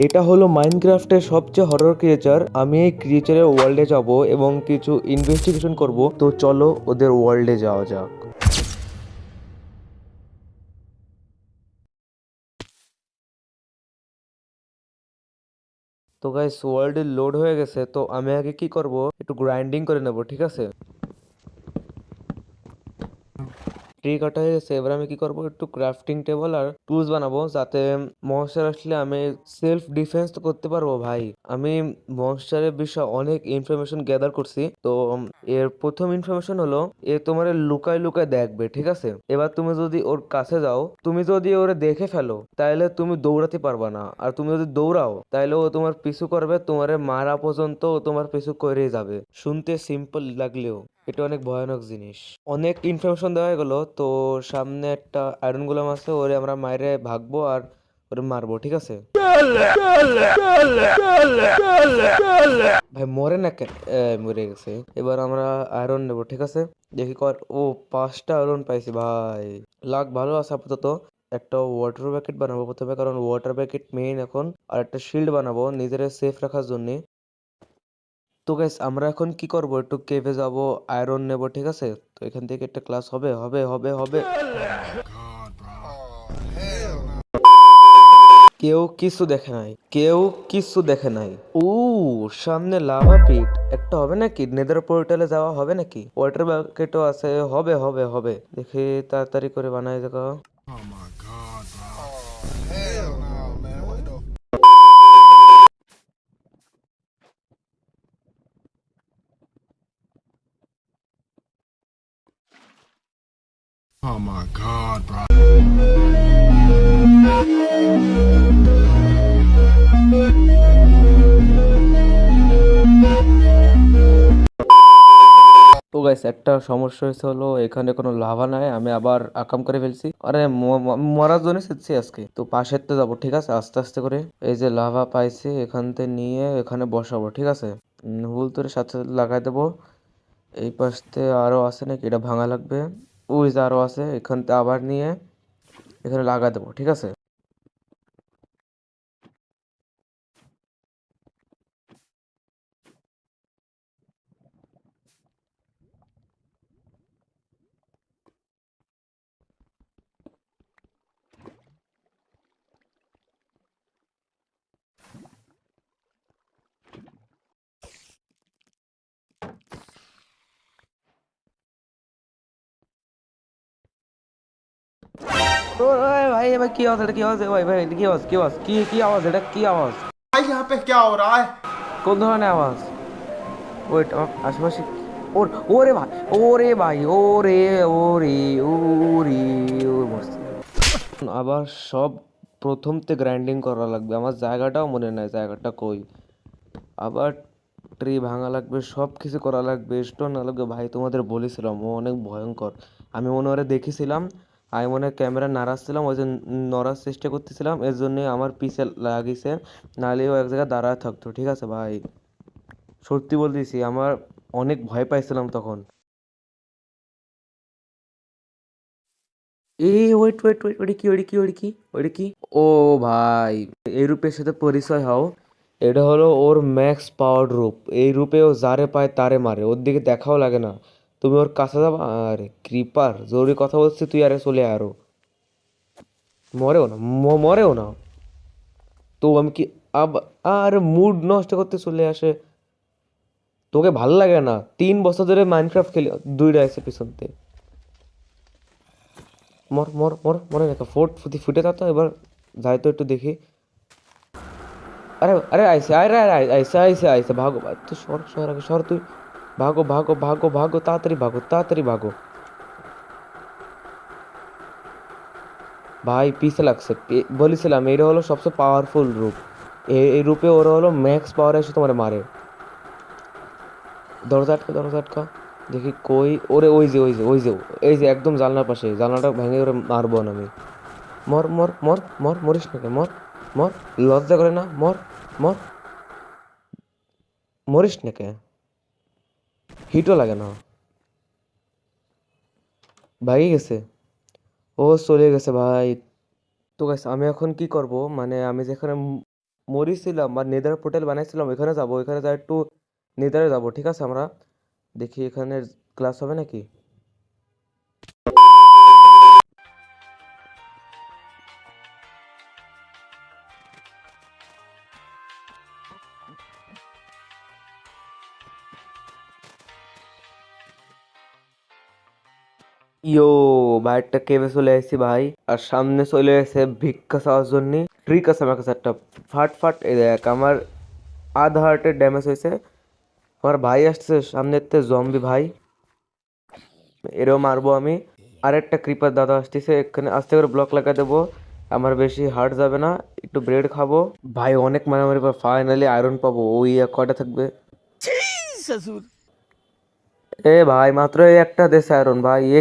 এটা হলো মাইনক্রাফটের সবচেয়ে হরর ক্রিয়েচার। আমি এই ক্রিয়েচারের ওয়ার্ল্ডে যাব এবং কিছু ইনভেস্টিগেশন করব। তো চলো ওদের ওয়ার্ল্ডে যাওয়া যাক। তো গাইস ওয়ার্ল্ডে লোড হয়ে গেছে। তো আমি আগে কি করব, একটু গ্রাইন্ডিং করে নেব, ঠিক আছে। ট্রি কাটা হয়ে গেছে। এবার আমি কি করব, একটু ক্রাফটিং টেবল আর টুলস বানাবো, যাতে মনস্টার আসলে আমি সেলফ ডিফেন্স তো করতে পারবো। ভাই আমি মনস্টারের বিষয়ে অনেক ইনফরমেশন গ্যাদার করছি। তো এর প্রথম ইনফরমেশন হলো, এ তোমার লুকায় লুকায় দেখবে, ঠিক আছে। এবার তুমি যদি ওর কাছে যাও, তুমি যদি ওরে দেখে ফেলো, তাহলে তুমি দৌড়াতে পারবা না। আর তুমি যদি দৌড়াও, তাহলে ও তোমার পিছু করবে, তোমারে মারা পর্যন্ত ও তোমার পিছু করেই যাবে। শুনতে সিম্পল লাগলেও এটা অনেক ভয়ানক জিনিস। অনেক ইনফরমেশন দেওয়া হয়ে গেল। তো সামনে একটা আয়রন গোলাম আছে, ওরে আমরা মাইরে ভাগবো আর ওরে মারবো, ঠিক আছে। ভাই মরে না কেন? মরে গেছে। এবার আমরা আয়রন নেবো, ঠিক আছে। দেখি কর। ও 5টা আয়রন পাইছি ভাই। লাক ভালো আছে আপাতত। একটা ওয়াটার প্যাকেট বানাবো প্রথমে, কারণ ওয়াটার প্যাকেট মেইন এখন। আর একটা শিল্ড বানাবো নিজের সেফ রাখার জন্য। তো গাইস আমরা এখন কি করব, একটু কেভে যাব, আয়রন নেব, ঠিক আছে। তো এখান থেকে একটা ক্লাস হবে হবে হবে হবে। কেউ কিছু দেখে নাই, কেউ কিছু দেখে নাই। ও সামনে লাভা পিট একটা হবে নাকি? নেদার পোর্টালে যাওয়া হবে নাকি? ওয়াটার বাকেটও আছে, হবে হবে হবে। দেখি তাড়াতাড়ি করে বানাই দেখা। Oh my god, bro. তো গাইস একটা সমস্যা হয়েছে, হলো এখানে কোনো লাভা নাই। আমি আবার আকাম করে ফেলছি। আরে মরার জন্য শিখছি আজকে। তো পাশেরতে যাবো, ঠিক আছে, আস্তে আস্তে করে। এই যে লাভা পাইছি, এখান থেকে নিয়ে এখানে বসাবো, ঠিক আছে। হুল তোর সাথে সাথে লাগাই দেবো। এই পাশতে আরো আছে নাকি? এটা ভাঙা লাগবে। ওই যে আরো আছে, এখান থেকে আবার নিয়ে এখানে লাগা দেবো, ঠিক আছে। ও ভাই এবার কি আওয়াজ? এটা কি আওয়াজ? ভাই ভাই এটা কি আওয়াজ? কি আওয়াজ? কি আওয়াজ? এটা কি আওয়াজ? भाई यहाँ पे क्या हो रहा है? কোন ধরনের আওয়াজ? ওয়েট, আমার আশেপাশে ওর ওরে ভাই, ওরে ভাই, ওরে ওরে ওরে ওর মরছে। আবার সব প্রথম তে গ্রাইন্ডিং করা লাগবে। আমার জায়গাটাও মনে নাই, জায়গাটা কই। আবার ট্রি ভাঙা লাগবে, সব কিছু করা লাগবে, স্টোন না লাগবে। ভাই তোমাদের বলেছিলাম ও অনেক ভয়ঙ্কর। আমি মনে হয় দেখেছিলাম, আমি মনে হয় ক্যামেরা নাড়াচ্ছিলাম, ওই যে নড়ার চেষ্টা করতেছিলাম, এর জন্য আমার পিছে লাগিয়েছে। নাহলে ও এক জায়গায় দাঁড়ায় থাকতো, ঠিক আছে ভাই। সত্যি বলতেছি, আমার অনেক ভয় পাইছিলাম তখন। ওয়েট ওয়েট ওয়েট, ওটা কি, ওটা কি, ওটা কি, ওটা কি? ও ভাই, এই রূপের সাথে পরিচয় হও। এটা হলো ওর ম্যাক্স পাওয়ার রূপ। এই রূপে ও যারে পায় তারে মারে, ওর দিকে দেখাও লাগে না। তুমি ওর কাছে যাবা, আরে ক্রিপার জরুরি কথা বলছি, তুই আরে চলে আরো। মরেও না, মরেও না। তো আমি কি আরে মুড নষ্ট করতে চলে আসে। তোকে ভাল লাগে না? 3 বছর ধরে মাইনক্রাফট খেলি, দুইটা আছে পিছনতে। মর মর মর, মরে দেখা ফোর্ট ফুটে থাকতো। এবার যাই তো একটু দেখি। আরে আরে আইসে, আরে আরে আইসে আইসে আইসে, ভাগো তুই, সর সর আগে সর তুই। ভাগো ভাগো ভাগো ভাগো, তাড়াতাড়ি ভাগো, তাড়াতাড়ি ভাগো। ভাই পিছে লাগছে। বলেছিলাম এটা হলো সবচেয়ে পাওয়ারফুল রূপ। এই রূপে ওরা হলো ম্যাক্স পাওয়ার এসে তোমার মারে। দরজা আটকা, দরজা আটকা। দেখি কই ওরে, ওই যে ওই যে ওই যে, এই যে একদম জানলার পাশে, জানলাটা ভেঙে ওরে মারবো না আমি। মর মর মর মর, মরিস নাকি? মর মর, লজ্জা করে না? মর মর, মরিস নাকি? হিটও লাগে না। ভাগি গেছে, ও চলে গেছে ভাই। তো গাইস আমি এখন কি করব, মানে আমি যেখানে মরিছিলাম বা নেদার পোর্টাল বানাইছিলাম, ওইখানে যাবো, ওইখানে যাই একটু নেদারে যাবো, ঠিক আছে? আমরা দেখি এখানে ক্লাস হবে নাকি। ইয়ো ভাই, একটা কেভে চলে আসছি ভাই, আর সামনে চলে এসে ভিক্ষা চাওয়ার জন্য। ট্রিক আছে আমার কাছে একটা, ফাট ফাট। এই দেখ আমার আধা হার্টের ড্যামেজ হয়েছে। আমার ভাই আসছে সামনের তে, জম্বি ভাই, এরও মারবো আমি। আর একটা ক্রিপার দাদা আসতেছে, এখানে আস্তে করে ব্লক লাগা দেবো, আমার বেশি হার্ট যাবে না। একটু ব্রেড খাবো ভাই, অনেক মারামারি পর ফাইনালি আয়রন পাবো। ওই কয়টা থাকবে এ ভাই, মাত্র এই একটা দেশে আয়রন ভাই। এ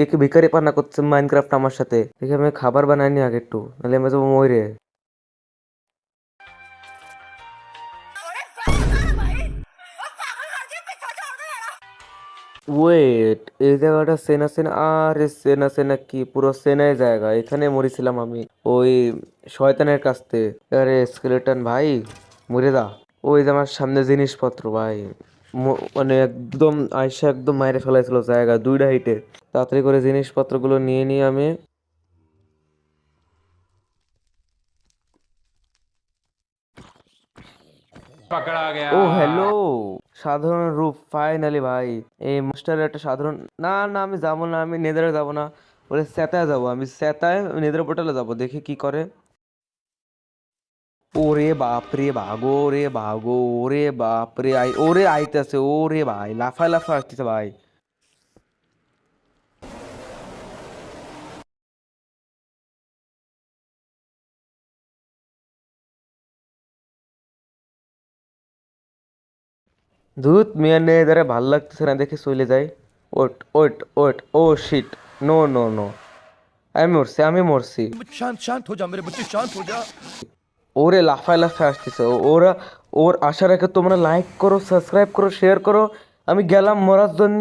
কি ভিখারি পানা করছে মাইনক্রাফট আমার সাথে। দেখি আমি খাবার বানাইনি আগে একটু, নাহলে আমি যাবো মরে। ওয়েট, এই জায়গাটা সেনা সেনা, আরে সেনা সেনা কি, পুরো সেনাই জায়গা। এখানে মরেছিলাম আমি ওই শয়তানের কাছ থেকে। আরে স্কেলেটন ভাই, মরে যা। ওই যে আমার সামনে জিনিসপত্র ভাই, মানে একদম আয়সা একদম মাইরে ফেলাইছিল জায়গা, 2টা হিটে। তাড়াতাড়ি করে জিনিসপত্রগুলো নিয়ে নিই আমি। पकड़ा गया। ও হ্যালো, সাধারণ রূপ ফাইনালি ভাই। এই মাস্টারের একটা সাধারণ, না না আমি যাবো না, আমি নেদারে যাবো না, বলে স্যাতায় যাবো। আমি স্যাতায় নেদার পোর্টালে যাবো, দেখি কি করে। ওরে বাপ রে, ভাগো রে ভাগো, ওরে বাপ রে, ওরে আইতেছে, ওরে ভাই লাফায় লাফায় আসতেছে ভাই। ধুত মিয়া, নেদারে ভাল লাগতেছে না, দেখে চলে যাই। ওট ওট ওট, ও শিট, নো নো নো, আমি মরছি, আমি মরছি। शांत शांत हो जा मेरे बच्चे शांत हो जा। ওরে লাফায় লাফায় আসতেছে ওরা। ওর আসার আগে তোমরা লাইক করো, সাবস্ক্রাইব করো, শেয়ার করো। আমি গেলাম মরার জন্য।